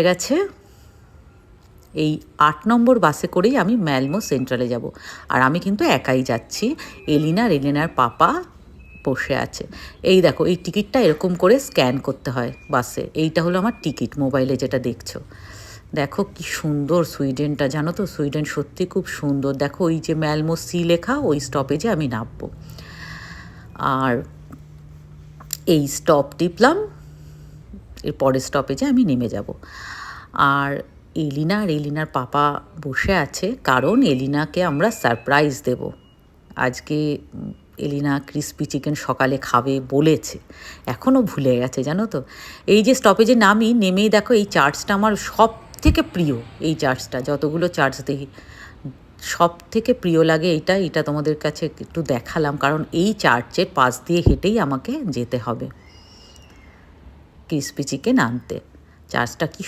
গেছে এই ৮ নম্বর বাসে করেই আমি ম্যালমো সেন্ট্রালে যাব। আর আমি কিন্তু একাই যাচ্ছি, এলিনার পাপা বসে আছে। এই দেখো, এই টিকিটটা এরকম করে স্ক্যান করতে হয় বাসে। এইটা হলো আমার টিকিট, মোবাইলে যেটা দেখছো। দেখো কি সুন্দর সুইডেনটা, জানো তো সুইডেন সত্যি খুব সুন্দর। দেখো ওই যে ম্যালমো সি লেখা, ওই স্টপেজে আমি নামবো। আর এই স্টপ টিপলাম, এর পরের স্টপেজে আমি নেমে যাব। আর এলিনার পাপা বসে আছে, কারণ এলিনাকে আমরা সারপ্রাইজ দেব। আজকে এলিনা ক্রিসপি চিকেন সকালে খাবে বলেছে, এখনও ভুলে গেছে জানো তো। এই যে স্টপেজে নেমেই দেখো এই চার্চটা আমার সব থেকে প্রিয়। এই চার্চটা, যতগুলো চার্চ দেখি সব থেকে প্রিয় লাগে এটা তোমাদের কাছে একটু দেখালাম, কারণ এই চার্চের পাশ দিয়ে হেঁটেই আমাকে যেতে হবে ক্রিসপি চিকেন আনতে। চার্চটা কি